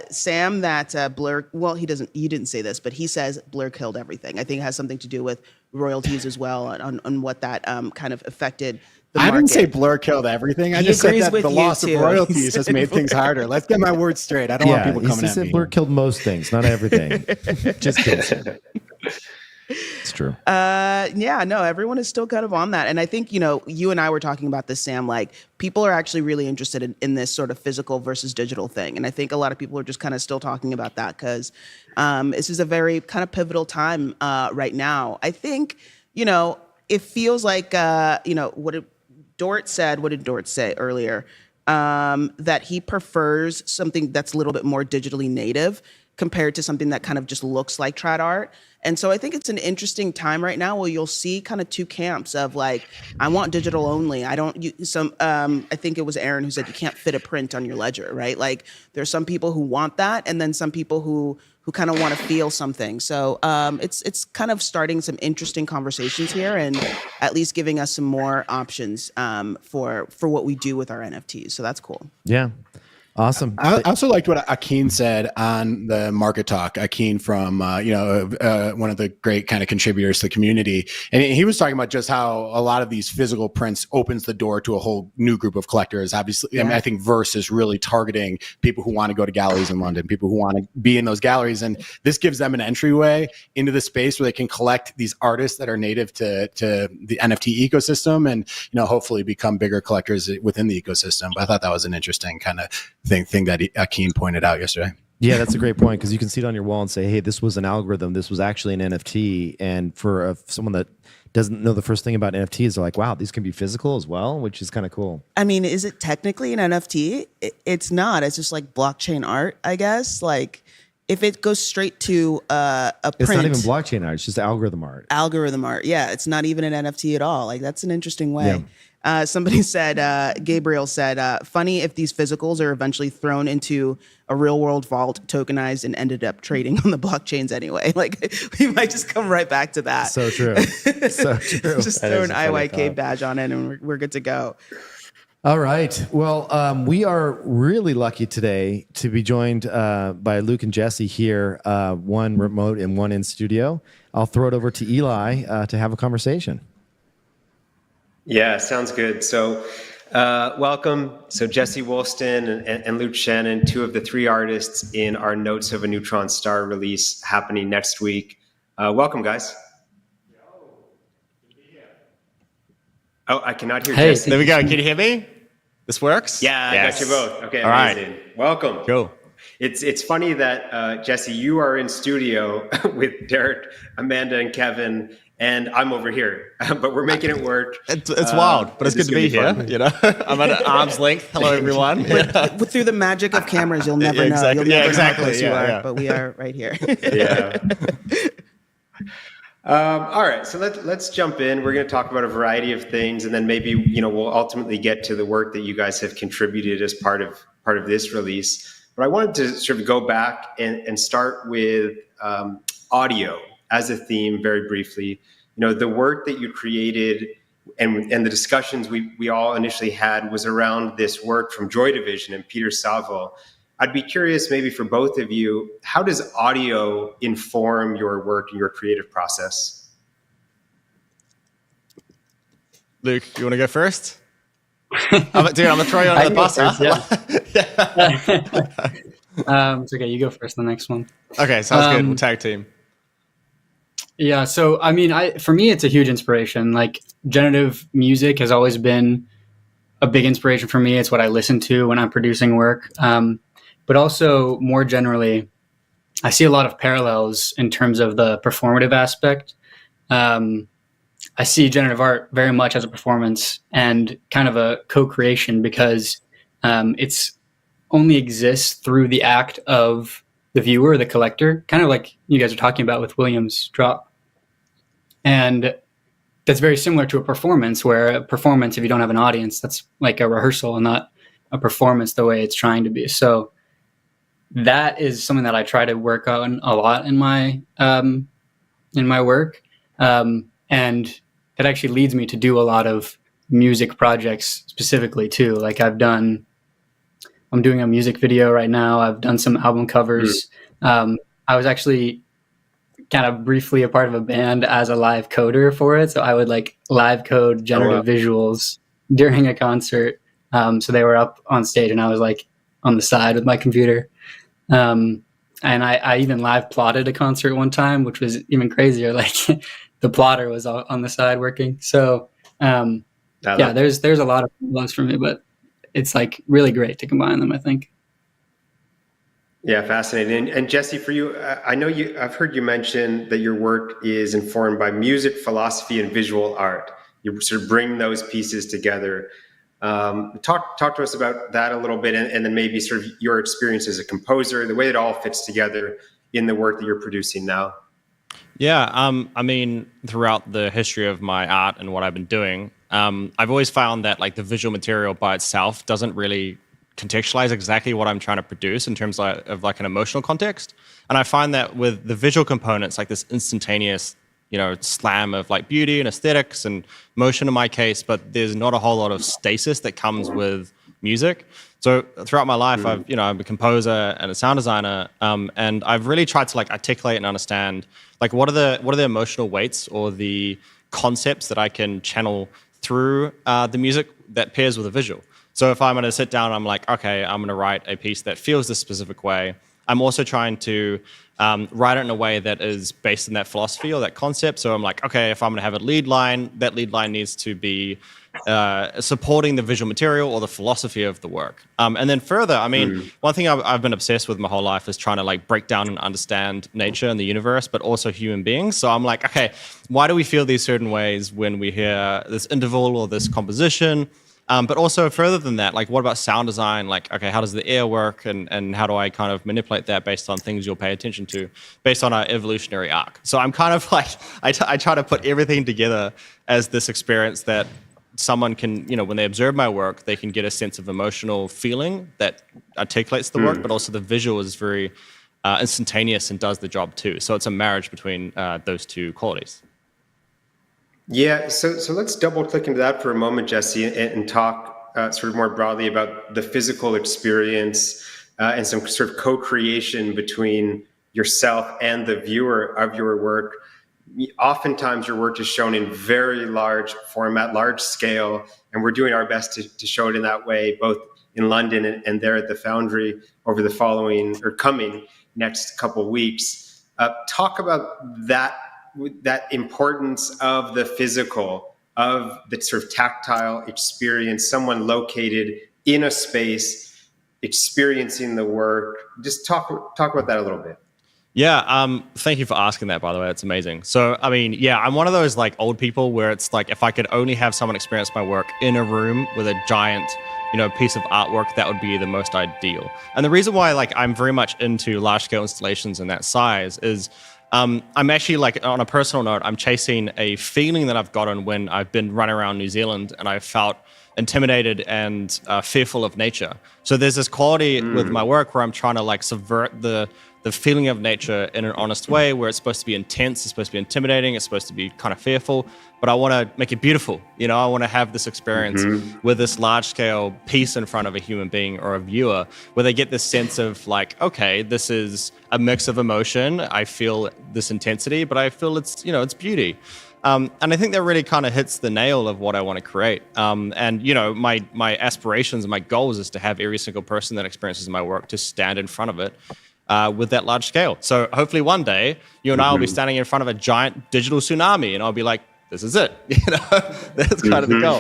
Sam, that Blur, well, you didn't say this, but he says Blur killed everything. I think it has something to do with royalties as well on what that kind of affected the market. I didn't say Blur killed everything. I just said that the loss of royalties has made things harder. Let's get my words straight. I don't want people coming at me. Blur killed most things, not everything. Just kidding. It's true. Everyone is still kind of on that. And I think, you and I were talking about this, Sam, like people are actually really interested in this sort of physical versus digital thing. And I think a lot of people are just kind of still talking about that because this is a very kind of pivotal time right now. I think, it feels like, what did Dort say earlier? That he prefers something that's a little bit more digitally native compared to something that kind of just looks like trad art. And so I think it's an interesting time right now where you'll see kind of two camps of like, I want digital only. I think it was Aaron who said you can't fit a print on your ledger, right? Like there's some people who want that and then some people who kind of want to feel something. So it's kind of starting some interesting conversations here and at least giving us some more options for what we do with our NFTs. So that's cool. Yeah. Awesome. I also liked what Akin said on the Market Talk. Akin from, one of the great kind of contributors to the community. And he was talking about just how a lot of these physical prints opens the door to a whole new group of collectors. Obviously, yeah. I mean, I think Verse is really targeting people who want to go to galleries in London, people who want to be in those galleries. And this gives them an entryway into the space where they can collect these artists that are native to the NFT ecosystem and, hopefully become bigger collectors within the ecosystem. But I thought that was an interesting kind of thing that Akin pointed out yesterday. Yeah, that's a great point because you can see it on your wall and say, hey, this was an algorithm. This was actually an NFT. And for someone that doesn't know the first thing about NFTs, they're like, wow, these can be physical as well, which is kind of cool. I mean, is it technically an NFT? It's not. It's just like blockchain art, I guess. Like if it goes straight to a print. It's not even blockchain art. It's just algorithm art. Algorithm art. Yeah, it's not even an NFT at all. Like that's an interesting way. Yeah. Somebody said, Gabriel said, funny if these physicals are eventually thrown into a real world vault, tokenized, and ended up trading on the blockchains anyway. Like we might just come right back to that. So true. So true. Just throw an IYK badge on it and we're good to go. All right. Well, we are really lucky today to be joined by Luke and Jesse here, one remote and one in studio. I'll throw it over to Eli to have a conversation. Yeah, sounds good. So welcome. So Jesse Woolston and Luke Shannon, two of the three artists in our Notes of a Neutron Star release happening next week. Welcome, guys. Oh, I cannot hear Jesse. There we go. Can you hear me? This works? Yeah, yes. I got you both. Okay, all amazing. Right. Welcome. Cool. It's funny that, Jesse, you are in studio with Derek, Amanda, and Kevin, and I'm over here, but we're making it work. It's wild, but it's good to be here. I'm at arm's length. Hello, everyone. But through the magic of cameras, you'll never know. Exactly. You'll never know how close you are, but we are right here. Yeah. All right, so let's jump in. We're going to talk about a variety of things, and then maybe we'll ultimately get to the work that you guys have contributed as part of this release. But I wanted to sort of go back and start with audio as a theme very briefly. The work that you created and the discussions we all initially had was around this work from Joy Division and Peter Saville. I'd be curious, maybe for both of you, how does audio inform your work and your creative process? Luke, you want to go first? I'm going to throw you under the bus. First, it's okay, you go first, the next one. Okay, sounds good. We'll tag team. Yeah, so I mean, for me, it's a huge inspiration. Like, generative music has always been a big inspiration for me. It's what I listen to when I'm producing work. But also, more generally, I see a lot of parallels in terms of the performative aspect. I see generative art very much as a performance and kind of a co-creation, because it's only exists through the act of the viewer, the collector, kind of like you guys are talking about with Wiliam's drop. And that's very similar to a performance, where a performance, if you don't have an audience, that's like a rehearsal and not a performance the way it's trying to be. So that is something that I try to work on a lot in my work. And it actually leads me to do a lot of music projects specifically too. Like I'm doing a music video right now. I've done some album covers. I was actually kind of briefly a part of a band as a live coder for it. So I would like live code generative visuals during a concert. So they were up on stage and I was like on the side with my computer. And I even live plotted a concert one time, which was even crazier. Like the plotter was on the side working. So there's a lot of ones for me, but it's like really great to combine them, I think. Yeah, fascinating. And Jesse, for you, I know I've heard you mention that your work is informed by music, philosophy, and visual art. You sort of bring those pieces together. Talk to us about that a little bit, and then maybe sort of your experience as a composer, the way it all fits together in the work that you're producing now. Yeah, I mean, throughout the history of my art and what I've been doing, I've always found that like the visual material by itself doesn't really contextualize exactly what I'm trying to produce in terms of like an emotional context. And I find that with the visual components, like this instantaneous, slam of like beauty and aesthetics and motion in my case, but there's not a whole lot of stasis that comes with music. So throughout my life, I'm a composer and a sound designer, and I've really tried to like articulate and understand like what are the emotional weights or the concepts that I can channel through the music that pairs with a visual. So if I'm going to sit down, I'm like, okay, I'm going to write a piece that feels this specific way. I'm also trying to write it in a way that is based on that philosophy or that concept. So I'm like, okay, if I'm going to have a lead line, that lead line needs to be supporting the visual material or the philosophy of the work. And then further, I mean, one thing I've been obsessed with my whole life is trying to like break down and understand nature and the universe, but also human beings. So I'm like, okay, why do we feel these certain ways when we hear this interval or this composition? But also further than that, like what about sound design? Like, okay, how does the air work and how do I kind of manipulate that based on things you'll pay attention to based on our evolutionary arc? So I'm kind of like, I try to put everything together as this experience that someone can, when they observe my work, they can get a sense of emotional feeling that articulates the work, but also the visual is very instantaneous and does the job too. So it's a marriage between those two qualities. Yeah, so let's double click into that for a moment, Jesse, and talk sort of more broadly about the physical experience and some sort of co-creation between yourself and the viewer of your work. Oftentimes your work is shown in very large format, large scale, and we're doing our best to show it in that way, both in London and there at the Foundry over the coming next couple of weeks. Talk about that importance of the physical, of the sort of tactile experience, someone located in a space, experiencing the work. Just talk about that a little bit. Yeah, thank you for asking that, by the way. It's amazing. So, I mean, yeah, I'm one of those like old people where it's like if I could only have someone experience my work in a room with a giant, piece of artwork, that would be the most ideal. And the reason why like I'm very much into large scale installations in that size is I'm actually, like, on a personal note, I'm chasing a feeling that I've gotten when I've been running around New Zealand and I felt intimidated and fearful of nature. So there's this quality with my work where I'm trying to, like, subvert the feeling of nature in an honest way, where it's supposed to be intense, it's supposed to be intimidating, it's supposed to be kind of fearful, but I want to make it beautiful. You know, I want to have this experience with this large scale piece in front of a human being or a viewer, where they get this sense of, like, okay, this is a mix of emotion. I feel this intensity, but I feel it's, you know, it's beauty. And I think that really kind of hits the nail of what I want to create. And, you know, my aspirations and my goals is to have every single person that experiences my work to stand in front of it with that large scale. So hopefully one day you and I will be standing in front of a giant digital tsunami, and I'll be like, this is it. You know, that's kind of the goal.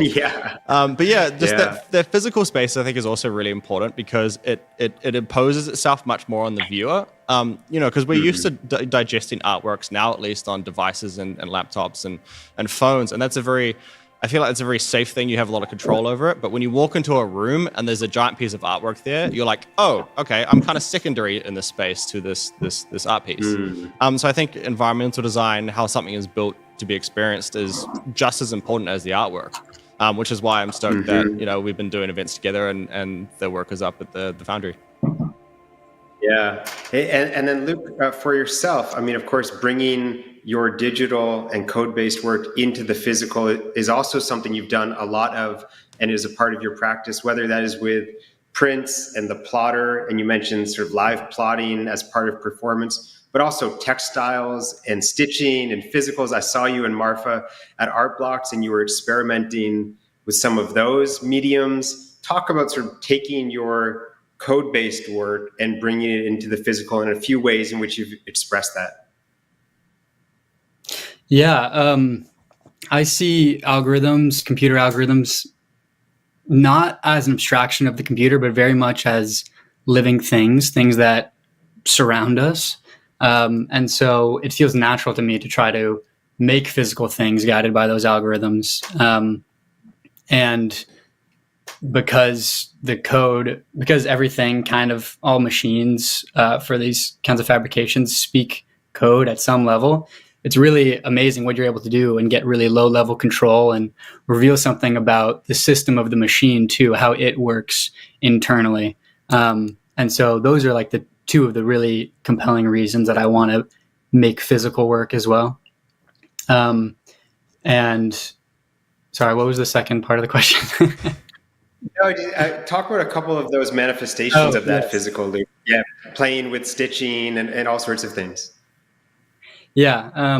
But yeah, just that physical space, I think, is also really important because it imposes itself much more on the viewer. You know, because we're used to digesting artworks now, at least on devices and laptops and phones, and I feel like it's a very safe thing. You have a lot of control over it. But when you walk into a room and there's a giant piece of artwork there, you're like, oh, okay, I'm kind of secondary in this space to this art piece. So I think environmental design, how something is built to be experienced, is just as important as the artwork. Which is why I'm stoked that, you know, we've been doing events together and the work is up at the Foundry. Yeah. Hey, and then Luke, for yourself, I mean, of course, bringing your digital and code-based work into the physical is also something you've done a lot of and is a part of your practice, whether that is with prints and the plotter, and you mentioned sort of live plotting as part of performance, but also textiles and stitching and physicals. I saw you and Marfa at Art Blocks and you were experimenting with some of those mediums. Talk about sort of taking your code-based work and bringing it into the physical and a few ways in which you've expressed that. Yeah, I see algorithms, computer algorithms, not as an abstraction of the computer, but very much as living things that surround us. And so it feels natural to me to try to make physical things guided by those algorithms. And because everything kind of, all machines for these kinds of fabrications speak code at some level, it's really amazing what you're able to do and get really low level control and reveal something about the system of the machine too, how it works internally. And so those are like the two of the really compelling reasons that I want to make physical work as well. And sorry, what was the second part of the question? No, talk about a couple of those manifestations of that physical loop. Yeah, playing with stitching and all sorts of things. Yeah.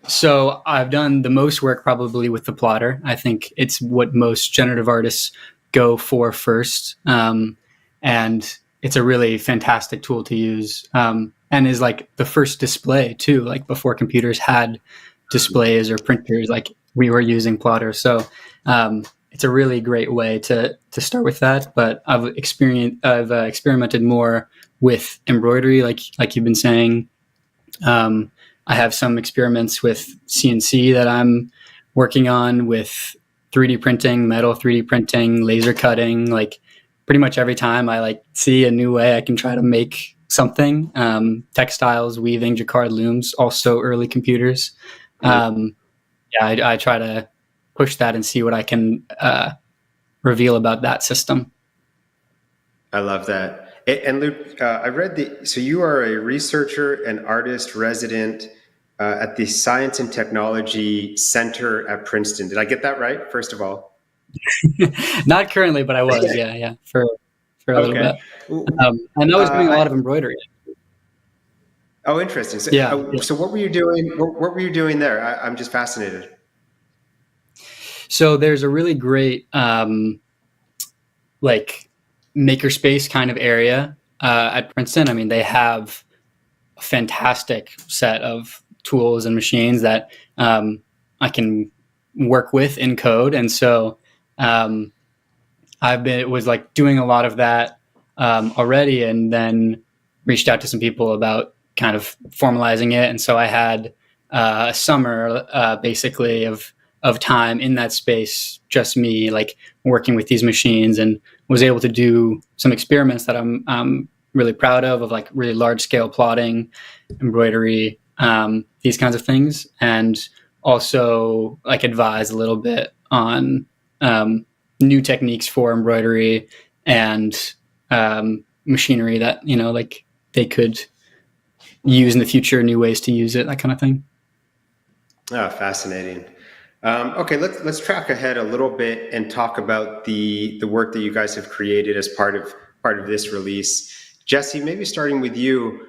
So I've done the most work probably with the plotter. I think it's what most generative artists go for first. And it's a really fantastic tool to use. And is like the first display too, like before computers had displays or printers, like we were using plotter. So it's a really great way to start with that. But I've experimented more with embroidery, like you've been saying. I have some experiments with CNC that I'm working on, with 3D printing, metal 3D printing, laser cutting. Like pretty much every time I like see a new way I can try to make something. Textiles, weaving, jacquard looms, also early computers. I try to push that and see what I can reveal about that system. I love that. And Luke, I read so you are a researcher and artist resident at the Science and Technology Center at Princeton. Did I get that right, first of all? Not currently, but I was, yeah, for a little bit. And I was doing a lot of embroidery. Oh, interesting. So, yeah. So what were you doing? What were you doing there? I'm just fascinated. So there's a really great, like, makerspace kind of area at Princeton. I mean, they have a fantastic set of tools and machines that I can work with in code. And so was like doing a lot of that already, and then reached out to some people about kind of formalizing it. And so I had a summer basically of time in that space, just me like working with these machines, and was able to do some experiments that I'm really proud of like really large scale plotting, embroidery, these kinds of things, and also like advise a little bit on new techniques for embroidery and machinery that, you know, like they could use in the future, new ways to use it, that kind of thing. Oh, fascinating. Okay, let's track ahead a little bit and talk about the work that you guys have created as part of this release. Jesse, maybe starting with you.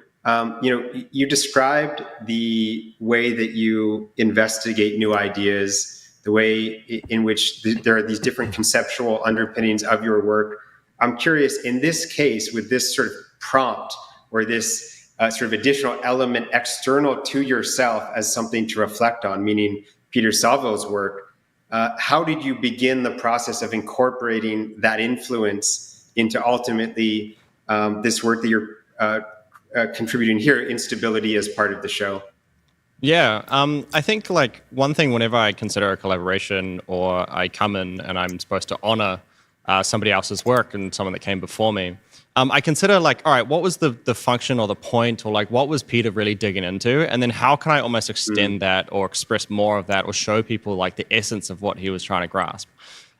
You described the way that you investigate new ideas, the way in which there are these different conceptual underpinnings of your work. I'm curious, in this case, with this sort of prompt or this sort of additional element external to yourself as something to reflect on, meaning Peter Salvo's work, how did you begin the process of incorporating that influence into ultimately this work that you're contributing here, Instability, as part of the show? Yeah, I think like one thing whenever I consider a collaboration or I come in and I'm supposed to honor somebody else's work and someone that came before me, I consider like, all right, what was the function or the point, or like what was Peter really digging into? And then how can I almost extend that or express more of that or show people like the essence of what he was trying to grasp?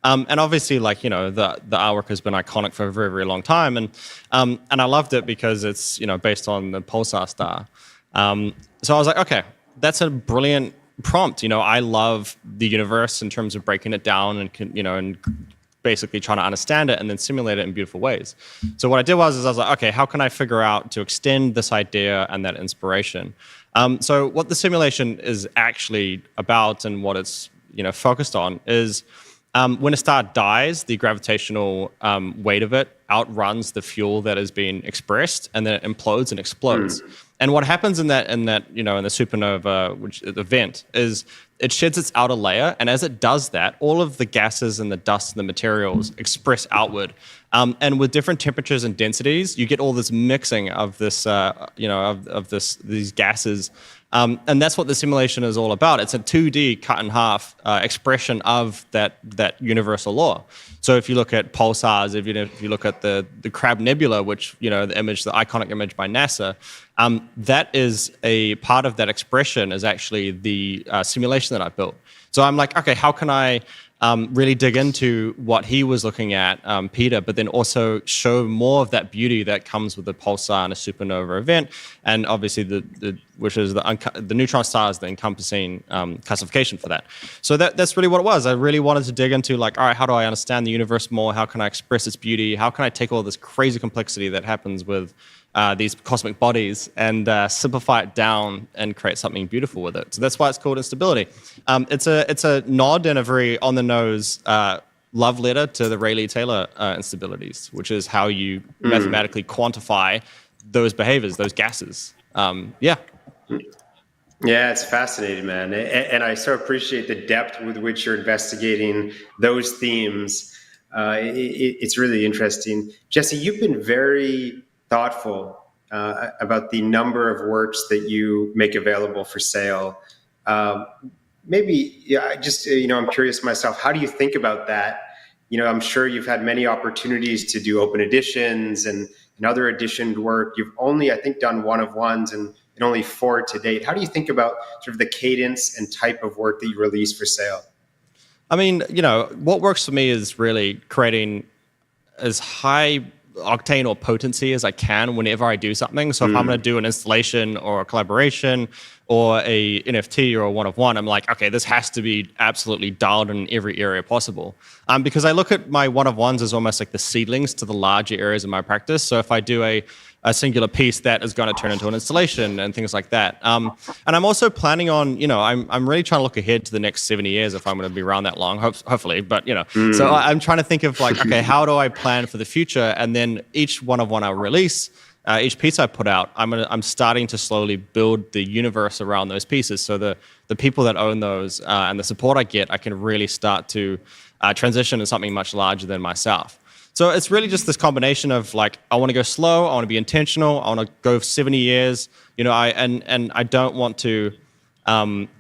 And obviously, like, you know, the artwork has been iconic for a very, very long time. And I loved it because it's, you know, based on the pulsar star. So I was like, okay, that's a brilliant prompt. You know, I love the universe in terms of breaking it down and, you know, and basically trying to understand it and then simulate it in beautiful ways. So what I did was I was like, okay, how can I figure out to extend this idea and that inspiration? So what the simulation is actually about and what it's, you know, focused on is when a star dies, the gravitational weight of it outruns the fuel that is being expressed, and then it implodes and explodes. And what happens in that, you know, in the supernova event is it sheds its outer layer, and as it does that, all of the gases and the dust and the materials express outward. And with different temperatures and densities, you get all this mixing of this, you know, of these gases. And that's what the simulation is all about. It's a 2D cut in half expression of that universal law. So if you look at pulsars, if you look at the Crab Nebula, which, you know, the iconic image by NASA, that is a part of that expression is actually the simulation that I built. So I'm like, okay, how can I really dig into what he was looking at, Peter, but then also show more of that beauty that comes with the pulsar and a supernova event, and obviously which is the neutron star is the encompassing classification for that. So that's really what it was. I really wanted to dig into like, all right, how do I understand the universe more? How can I express its beauty? How can I take all this crazy complexity that happens with these cosmic bodies and simplify it down and create something beautiful with it? So that's why it's called Instability. It's a nod and a very on the nose love letter to the Rayleigh Taylor instabilities, which is how you mathematically quantify those behaviors, those gases. Yeah, it's fascinating, man. And I so appreciate the depth with which you're investigating those themes. It's really interesting. Jesse, you've been very thoughtful about the number of works that you make available for sale. Maybe, just, you know, I'm curious myself, how do you think about that? You know, I'm sure you've had many opportunities to do open editions and other editioned work. You've only, I think, done one-of-ones and only 4 to date. How do you think about sort of the cadence and type of work that you release for sale? I mean, you know, what works for me is really creating as high octane or potency as I can whenever I do something. So if I'm going to do an installation or a collaboration or a NFT or a one-of-one, I'm like, okay, this has to be absolutely dialed in every area possible. Because I look at my one-of-ones as almost like the seedlings to the larger areas of my practice. So if I do a singular piece, that is going to turn into an installation and things like that. And I'm also planning on, you know, I'm really trying to look ahead to the next 70 years if I'm going to be around that long, hopefully. But, you know, so I'm trying to think of like, okay, how do I plan for the future? And then each one-of-one I release, each piece I put out, I'm starting to slowly build the universe around those pieces. So the people that own those and the support I get, I can really start to transition to something much larger than myself. So it's really just this combination of like, I want to go slow, I want to be intentional, I want to go 70 years, you know, and I don't want to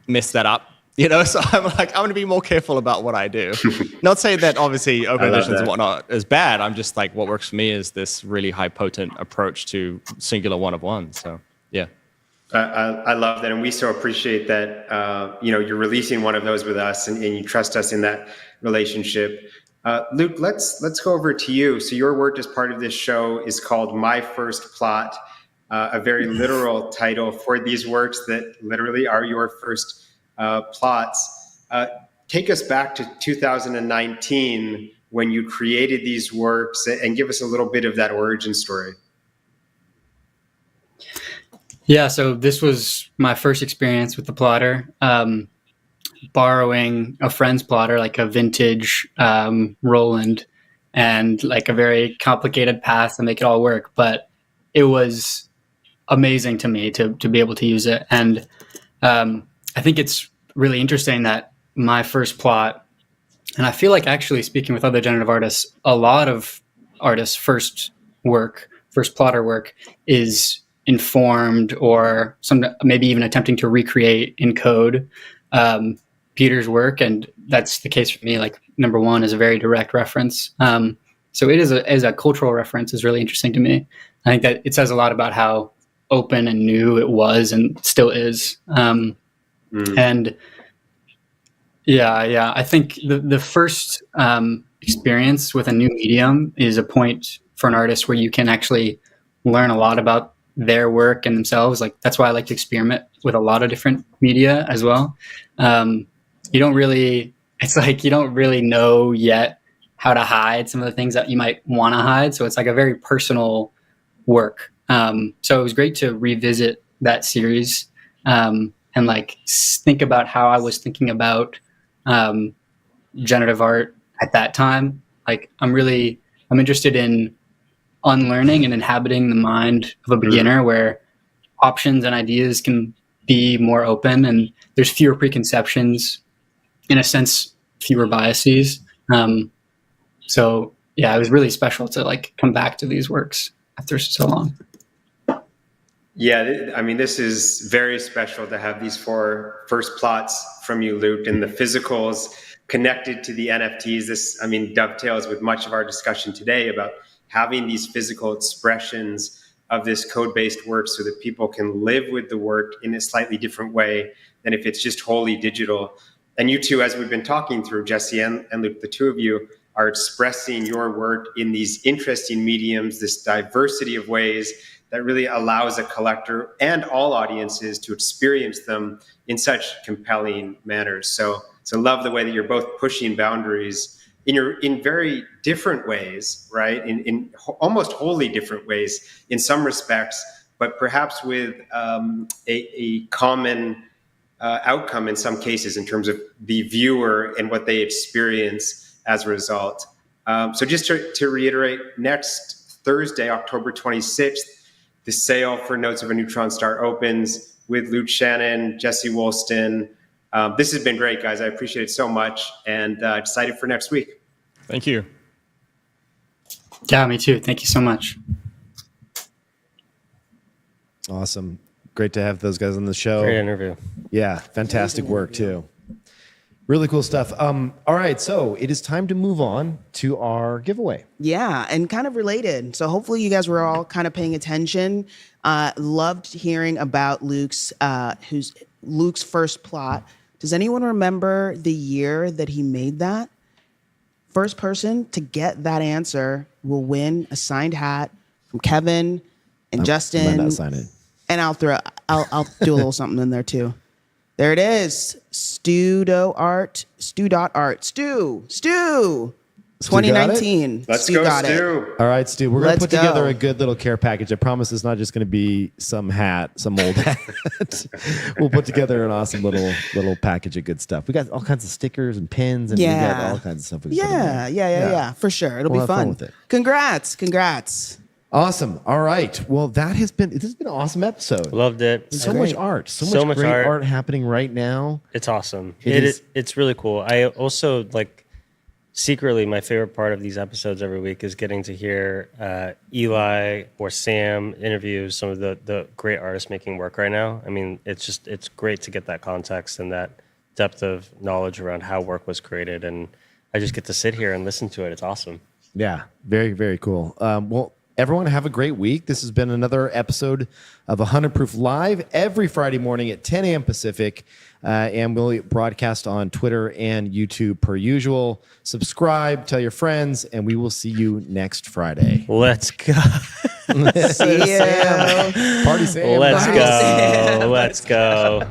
mess that up So I'm like, I'm going to be more careful about what I do. Not saying that obviously open editions and whatnot is bad. I'm just like, what works for me is this really high potent approach to singular one of one. So yeah. I love that, and we so appreciate that. You're releasing one of those with us, and you trust us in that relationship. Luke, let's go over to you. So your work as part of this show is called My First Plot, a very literal title for these works that literally are your first plots. Take us back to 2019 when you created these works, and give us a little bit of that origin story. Yeah, so this was my first experience with the plotter. Borrowing a friend's plotter, like a vintage Roland, and like a very complicated path to make it all work. But it was amazing to me to be able to use it. And I think it's really interesting that my first plot, and I feel like actually speaking with other generative artists, a lot of artists' first plotter work is informed or maybe even attempting to recreate in code Peter's work, and that's the case for me. Like number one is a very direct reference, so it is as a cultural reference is really interesting to me. I think that it says a lot about how open and new it was and still is. And yeah, I think the first experience with a new medium is a point for an artist where you can actually learn a lot about their work and themselves. Like that's why I like to experiment with a lot of different media as well. You don't really know yet how to hide some of the things that you might want to hide. So it's like a very personal work. So it was great to revisit that series and like think about how I was thinking about generative art at that time. Like I'm interested in unlearning and inhabiting the mind of a beginner where options and ideas can be more open and there's fewer preconceptions, in a sense, fewer biases. So yeah, it was really special to like come back to these works after so long. Yeah, I mean, this is very special to have these 4 first plots from you, Luke, and the physicals connected to the NFTs. This, I mean, dovetails with much of our discussion today about having these physical expressions of this code-based work so that people can live with the work in a slightly different way than if it's just wholly digital. And you two, as we've been talking through, Jesse and Luke, the two of you are expressing your work in these interesting mediums, this diversity of ways that really allows a collector and all audiences to experience them in such compelling manners. So love the way that you're both pushing boundaries in very different ways, right? In almost wholly different ways in some respects, but perhaps with a common outcome in some cases in terms of the viewer and what they experience as a result. So just to reiterate, next Thursday, October 26th, the sale for Notes of a Neutron Star opens with Luke Shannon, Jesse Woolston. This has been great, guys. I appreciate it so much, and excited for next week. Thank you. Yeah, me too. Thank you so much. Awesome. Great to have those guys on the show. Great interview. Yeah, fantastic work too. Really cool stuff. All right, so it is time to move on to our giveaway. Yeah, and kind of related. So hopefully you guys were all kind of paying attention. Loved hearing about Luke's first plot. Does anyone remember the year that he made that? First person to get that answer will win a signed hat from Kevin and Justin. I might not sign it. And I'll do a little something in there too. There it is. Stu.art. Stu. 2019. Let's Stu go, got Stu. All right, Stu, we're going to Let's put together go. a good little care package. I promise it's not just going to be some hat, some old hat. We'll put together an awesome little package of good stuff. We got all kinds of stickers and pins, and we got all kinds of stuff. We can put in there. Yeah, for sure. It'll We'll be have fun fun. with it. Congrats. Awesome. All right. Well, this has been an awesome episode. Loved it. So much art. So much great art happening right now. It's awesome. It It's really cool. I also secretly, my favorite part of these episodes every week is getting to hear Eli or Sam interview some of the great artists making work right now. I mean, it's great to get that context and that depth of knowledge around how work was created, and I just get to sit here and listen to it. It's awesome. Yeah, very, very cool. Well, everyone have a great week. This has been another episode of 100 Proof Live every Friday morning at 10 a.m. Pacific. And we'll broadcast on Twitter and YouTube per usual. Subscribe, tell your friends, and we will see you next Friday. Let's go. See ya. Party Sam. Let's go. Let's go.